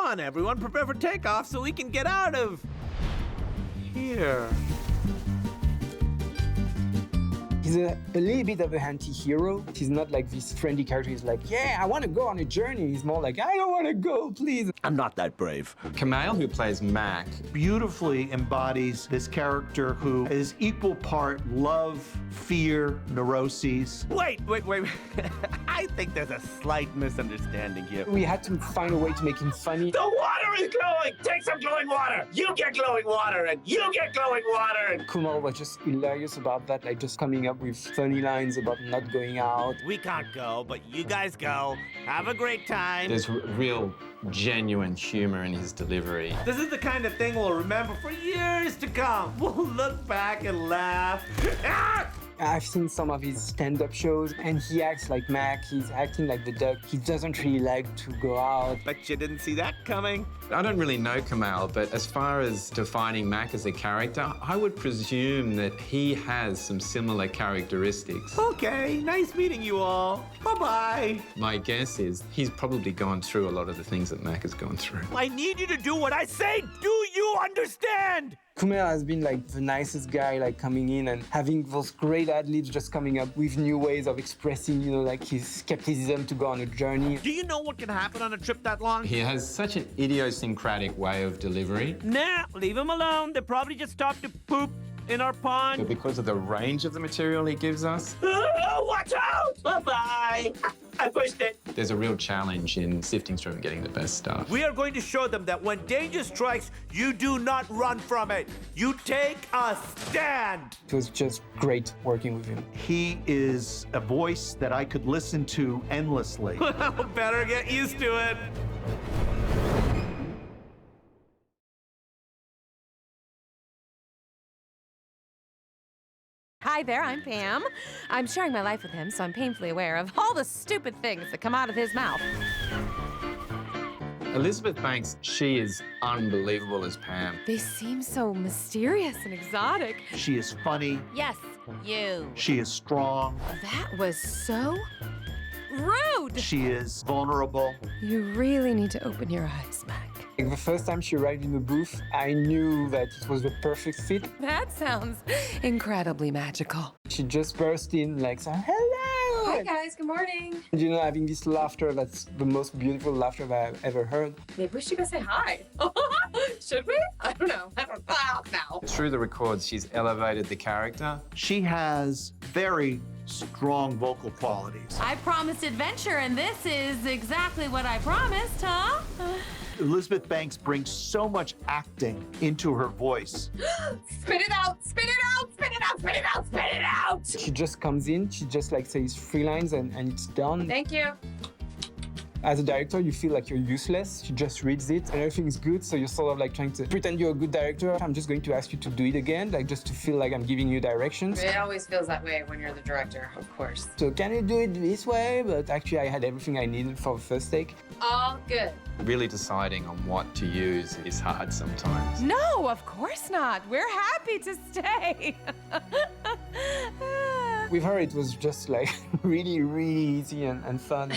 on, everyone, prepare for takeoff so we can get out of here. He's a little bit of a anti-hero. He's not like this friendly character. He's like, yeah, I want to go on a journey. He's more like, I don't want to go, please. I'm not that brave. Kumail, who plays Mack, beautifully embodies this character who is equal part love, fear, neuroses. Wait. I think there's a slight misunderstanding here. We had to find a way to make him funny. The water is glowing! Take some glowing water! You get glowing water, and you get glowing water! And Kumail was just hilarious about that, like just coming up with funny lines about not going out. we can't go, but you guys go. Have a great time. there's real genuine humor in his delivery. This is the kind of thing we'll remember for years to come. We'll look back and laugh. Ah! I've seen some of his stand-up shows, and he acts like Mack. He's acting like the duck. He doesn't really like to go out. Bet you didn't see that coming. I don't really know Kumail, but as far as defining Mack as a character, I would presume that he has some similar characteristics. Okay, nice meeting you all. Bye-bye. My guess is he's probably gone through a lot of the things that Mack has gone through. I need you to do what I say. Do you understand? Kumail has been like the nicest guy, like coming in and having those great ad-libs, just coming up with new ways of expressing, you know, like his skepticism to go on a journey. Do you know what can happen on a trip that long? He has such an idiosyncratic way of delivery. Nah, leave him alone. They probably just stopped to poop in our But pond. because of the range of the material he gives us, Watch out! Bye-bye. I pushed it. there's a real challenge in sifting through and getting the best stuff. We are going to show them that when danger strikes, you do not run from it. You take a stand. It was just great working with him. He is a voice that I could listen to endlessly. Better get used to it. Hi there, I'm Pam. I'm sharing my life with him, so I'm painfully aware of all the stupid things that come out of his mouth. Elizabeth Banks, she is unbelievable as Pam. They seem so mysterious and exotic. She is funny. Yes, you. She is strong. That was so rude. She is vulnerable. You really need to open your eyes, Mack. Like, the first time she arrived in the booth, I knew that it was the perfect fit. That sounds incredibly magical. She just burst in like, hello! Hi guys, good morning. And, you know, having this laughter, that's the most beautiful laughter that I've ever heard. Maybe we should go say hi. Should we? I don't know. No. Through the records, she's elevated the character. She has very strong vocal qualities. I promised adventure, and this is exactly what I promised, huh? Elizabeth Banks brings so much acting into her voice. Spit it out, spit it out, spit it out, spit it out, spit it out. She just comes in, she just like says 3 lines and it's done. Thank you. As a director, you feel like you're useless. She just reads it and everything is good. So you're sort of like trying to pretend you're a good director. I'm just going to ask you to do it again, like just to feel like I'm giving you directions. It always feels that way when you're the director, of course. So can you do it this way? But actually I had everything I needed for the first take. All good. Really deciding on what to use is hard sometimes. No, of course not. We're happy to stay. With her, it was just like really, really easy and fun.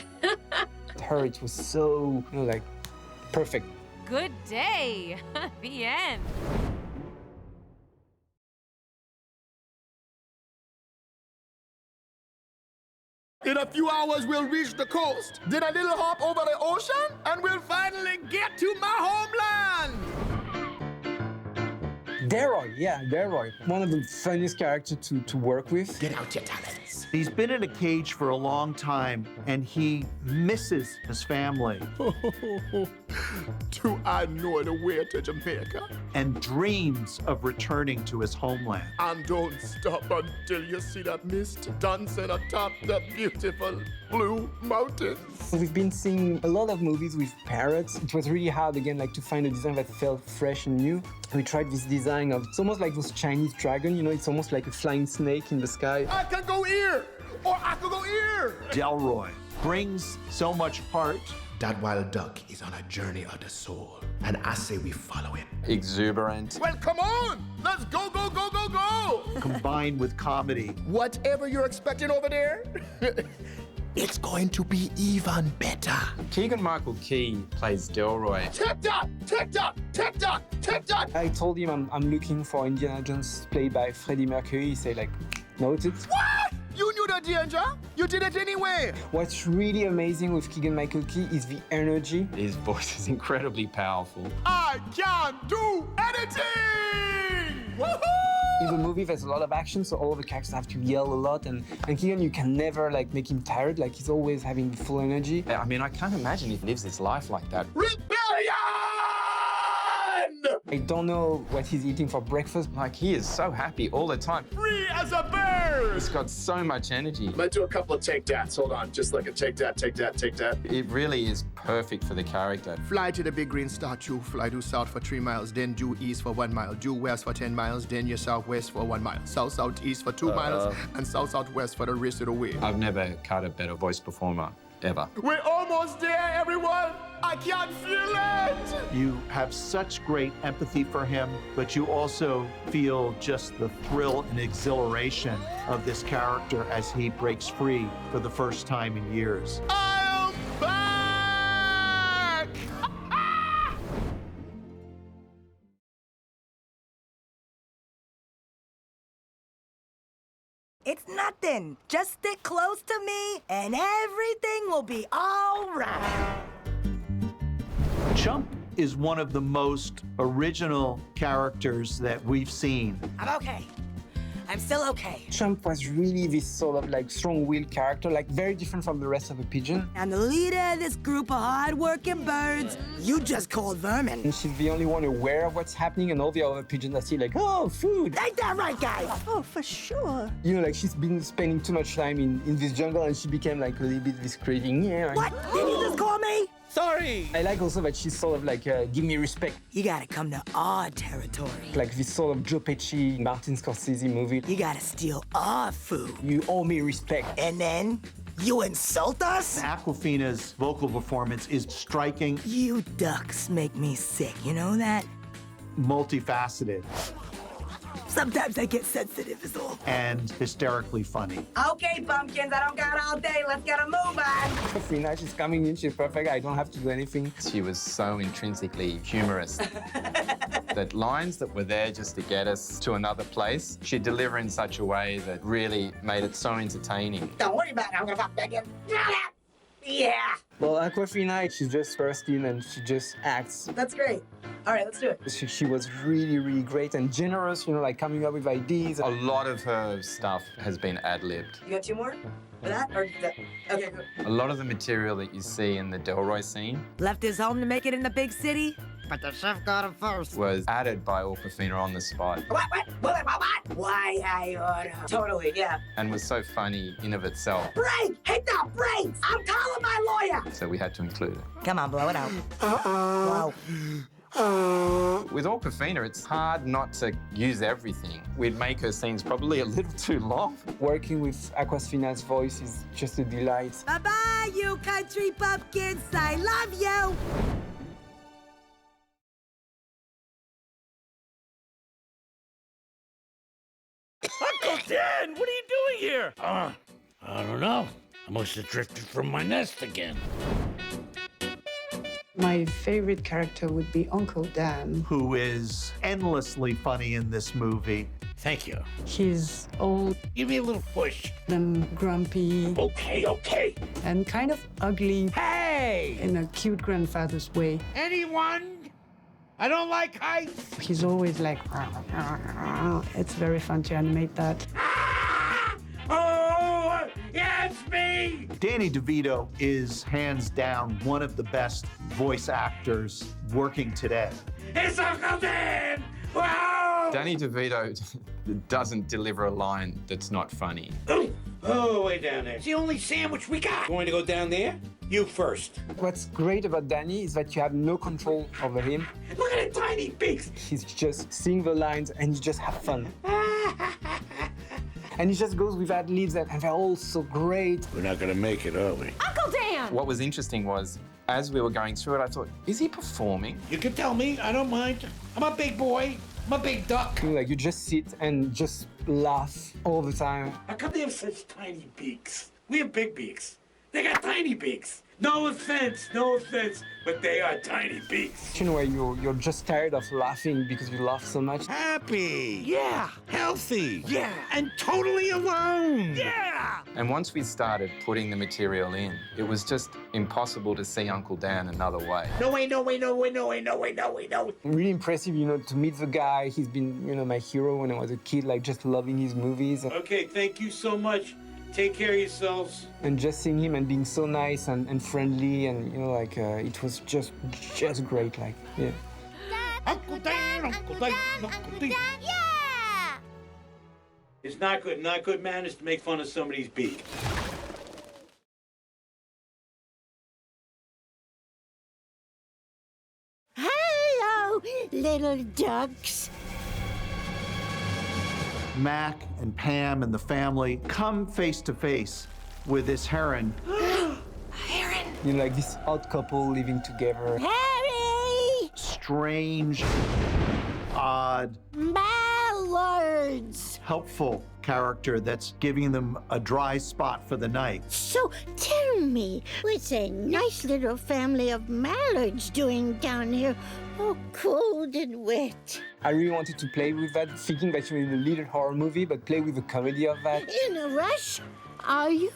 With her, it was so, you know, like perfect. Good day. The end. In a few hours, we'll reach the coast. Then a little hop over the ocean, and we'll finally get to my homeland. Delroy, yeah, Delroy. One of the funniest characters to work with. Get out your talents. He's been in a cage for a long time, and he misses his family Do I know the way to Jamaica? and dreams of returning to his homeland. And don't stop until you see that mist dancing atop the beautiful blue mountains. We've been seeing a lot of movies with parrots. It was really hard, again, like to find a design that felt fresh and new. We tried this design of, it's almost like those Chinese dragon, you know, it's almost like a flying snake in the sky. I can go here, or I can go here. Delroy brings so much heart. That wild duck is on a journey of the soul, and I say we follow him. Exuberant. Well, come on! Let's go, go, go, go, go! Combined with comedy. Whatever you're expecting over there, it's going to be even better. Keegan-Michael Key plays Delroy. Tick-tock, tick-tock, tick-tock, tick-tock. I told him I'm looking for Indiana Jones played by Freddie Mercury. He said like, noted. What? You knew the danger? You did it anyway. What's really amazing with Keegan-Michael Key is the energy. His voice is incredibly powerful. I can do anything! Woohoo! In the movie, there's a lot of action, so all of the characters have to yell a lot, and Keegan, you can never like make him tired. Like he's always having full energy. I mean, I can't imagine he lives his life like that. Rebellion! I don't know what he's eating for breakfast. Like, he is so happy all the time. Free as a bird! He's got so much energy. Might do a couple of take dats. Hold on. Just like a take dat, take dat, take dat. It really is perfect for the character. Fly to the big green statue, fly due south for 3 miles, then due east for 1 mile, due west for 10 miles, then your southwest for 1 mile, south-southeast for 2 miles, and south-southwest for the rest of the way. I've never cut a better voice performer, ever. We're almost there, everyone! I can feel it! You have such great empathy for him, but you also feel just the thrill and exhilaration of this character as he breaks free for the first time in years. I'm back! It's nothing. Just stick close to me, and everything will be all right. Chump is one of the most original characters that we've seen. I'm okay. I'm still okay. Chump was really this sort of like strong-willed character, like very different from the rest of the pigeon. I'm the leader of this group of hard-working birds you just called vermin. And she's the only one aware of what's happening, and all the other pigeons are still like, oh, food. Ain't that right, guys? Oh, for sure. You know, like she's been spending too much time in this jungle, and she became like a little bit this craving. Yeah. What? Did you just call me? Sorry! I like also that she's sort of like, give me respect. You gotta come to our territory. Like this sort of Joe Pesci, Martin Scorsese movie. You gotta steal our food. You owe me respect. And then you insult us? Awkwafina's vocal performance is striking, You ducks make me sick, you know that? multifaceted, Sometimes I get sensitive is all. and hysterically funny. Okay, pumpkins, I don't got all day. Let's get a move on. Awkwafina, she's coming in, she's perfect. I don't have to do anything. She was so intrinsically humorous that lines that were there just to get us to another place, she'd deliver in such a way that really made it so entertaining. Don't worry about it. I'm gonna pop back in. Yeah. Well, Awkwafina, she's just first in and she just acts. That's great. All right, let's do it. She was really, really great and generous, you know, like coming up with ideas. A lot of her stuff has been ad-libbed. You got 2 more for that? Or that? Okay, good. A lot of the material that you see in the Delroy scene Left his home to make it in the big city, but the chef got him first. was added by Awkwafina on the spot What? Why I order? Totally, yeah. and was so funny in of itself, Break! Hit the brakes! I'm calling my lawyer! so we had to include it. Come on, blow it out. Wow. With Awkwafina, it's hard not to use everything. We'd make her scenes probably a little too long. Working with Awkwafina's voice is just a delight. Bye-bye, you country pumpkins. I love you. Uncle Dan, what are you doing here? I don't know. I must have drifted from my nest again. My favorite character would be Uncle Dan. Who is endlessly funny in this movie. Thank you. He's old Give me a little push. and grumpy Okay. and kind of ugly Hey! in a cute grandfather's way. Anyone? I don't like heights. He's always like, it's very fun to animate that. Oh, yeah, it's me! Danny DeVito is hands down one of the best voice actors working today. It's Uncle Dan! Wow! Danny DeVito doesn't deliver a line that's not funny. Oh, way down there. It's the only sandwich we got. Going to go down there? You first. What's great about Danny is that you have no control over him. Look at the tiny beaks. He's just sing the lines and you just have fun. And he just goes with ad-libs and they're all so great. We're not gonna make it, are we? Uncle Dan! What was interesting was, as we were going through it, I thought, is he performing? You can tell me. I don't mind. I'm a big boy. I'm a big duck. You know, like you just sit and just laugh all the time. How come they have such tiny beaks? We have big beaks. They got tiny beaks. No offense, but they are tiny beaks. You know where you're just tired of laughing because you laugh so much. Happy. Yeah. Healthy. Yeah. And totally alone. Yeah. And once we started putting the material in, it was just impossible to see Uncle Dan another way. No way. Really impressive, to meet the guy. He's been, my hero when I was a kid, like just loving his movies. Okay, thank you so much. Take care of yourselves. And just seeing him and being so nice and friendly and, it was just great, yeah. Uncle Dan, Uncle Dan. Yeah! It's not good manners to make fun of somebody's beak. Hello, little ducks. Mack and Pam and the family come face to face with this heron. Erin! Like this odd couple living together. Harry! Strange, odd, Mallards! helpful character that's giving them a dry spot for the night. So tell me, what's a nice little family of mallards doing down here? Oh, cold and wet. I really wanted to play with that, thinking that you were in a little horror movie, but play with the comedy of that. In a rush? Are you?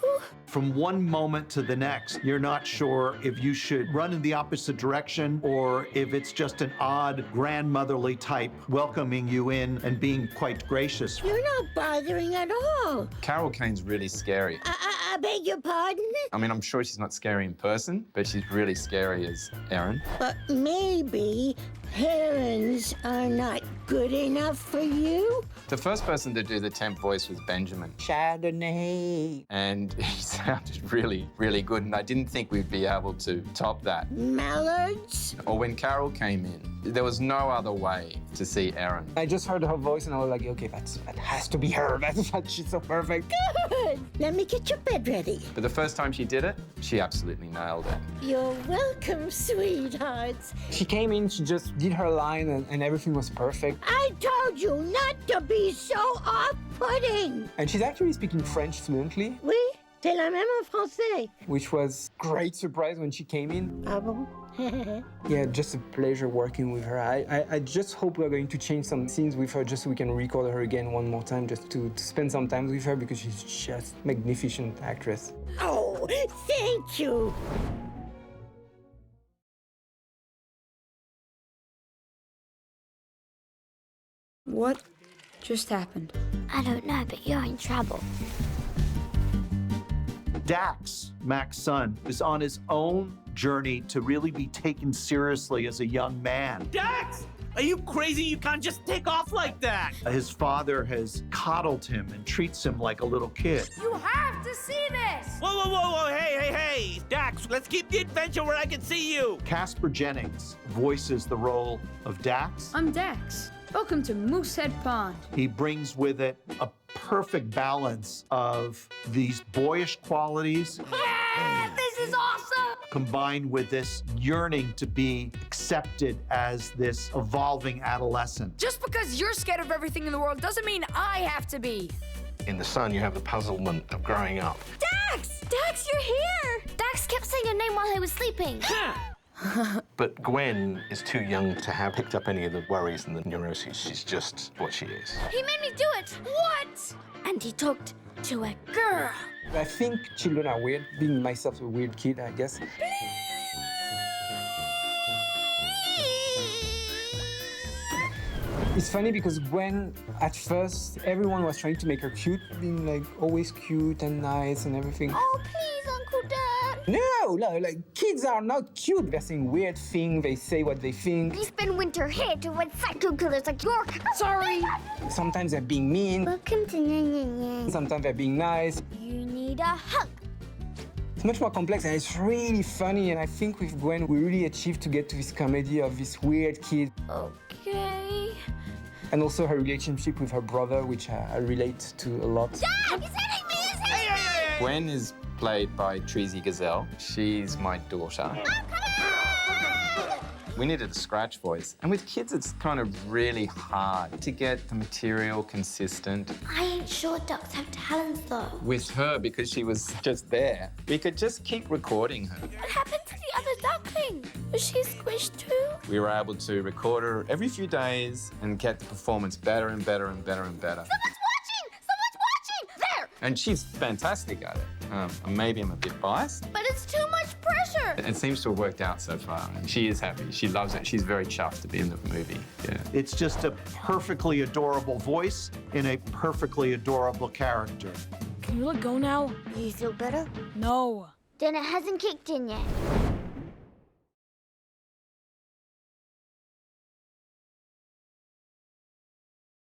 From one moment to the next, you're not sure if you should run in the opposite direction or if it's just an odd grandmotherly type welcoming you in and being quite gracious. You're not bothering at all. Carol Kane's really scary. I beg your pardon? I mean, I'm sure she's not scary in person, but she's really scary as Erin. But maybe herons are not good enough for you? The first person to do the temp voice was Benjamin. Chardonnay. And he sounded really, really good, and I didn't think we'd be able to top that. Mallards? Or when Carol came in, there was no other way to see Erin. I just heard her voice and I was like, okay, that has to be her. She's so perfect. Good. Let me get your bed ready. But the first time she did it, she absolutely nailed it. You're welcome, sweethearts. She came in, she just did her line and everything was perfect. I told you not to be so off-putting. And she's actually speaking French fluently. Oui, c'est la même en français. Which was great surprise when she came in. Ah bon? Yeah, just a pleasure working with her. I just hope we're going to change some scenes with her just so we can record her again one more time just to spend some time with her because she's just magnificent actress. Oh, thank you. What just happened? I don't know, but you're in trouble. Dax, Mack's son, is on his own journey to really be taken seriously as a young man. Dax! Are you crazy? You can't just take off like that. His father has coddled him and treats him like a little kid. You have to see this! Whoa, hey. Dax, let's keep the adventure where I can see you. Caspar Jennings voices the role of Dax. I'm Dax. Welcome to Moosehead Pond. He brings with it a perfect balance of these boyish qualities This is awesome! combined with this yearning to be accepted as this evolving adolescent. Just because you're scared of everything in the world doesn't mean I have to be. In the sun, you have the puzzlement of growing up. Dax! Dax, you're here! Dax kept saying your name while he was sleeping. But Gwen is too young to have picked up any of the worries and the neuroses. She's just what she is. He made me do it. What? And he talked to a girl. I think children are weird. Being myself a weird kid, I guess. It's funny because Gwen, at first, everyone was trying to make her cute, being like always cute and nice and everything. Oh, please, Uncle Dad. No, like kids are not cute. They're saying weird things, they say what they think. We spend winter here to avoid psycho killers like you're. Sorry. Sometimes they're being mean. Welcome to Nanjiani. Sometimes they're being nice. You need a hug. It's much more complex and it's really funny. And I think with Gwen, we really achieved to get to this comedy of this weird kid. Okay. And also her relationship with her brother, which I relate to a lot. Dad, he's hitting me! He's hitting me! Gwen is played by Tresi Gazal. She's my daughter. Oh, come on! We needed a scratch voice. And with kids, it's kind of really hard to get the material consistent. I ain't sure ducks have talents, though. With her, because she was just there, we could just keep recording her. What happened to the other duckling? Was she squished too? We were able to record her every few days and get the performance better and better and better and better. Someone's watching! Someone's watching! There! And she's fantastic at it. Maybe I'm a bit biased. But it's too much pressure! It seems to have worked out so far. She is happy. She loves it. She's very chuffed to be in the movie. Yeah. It's just a perfectly adorable voice in a perfectly adorable character. Can you let go now? You feel better? No. Then it hasn't kicked in yet.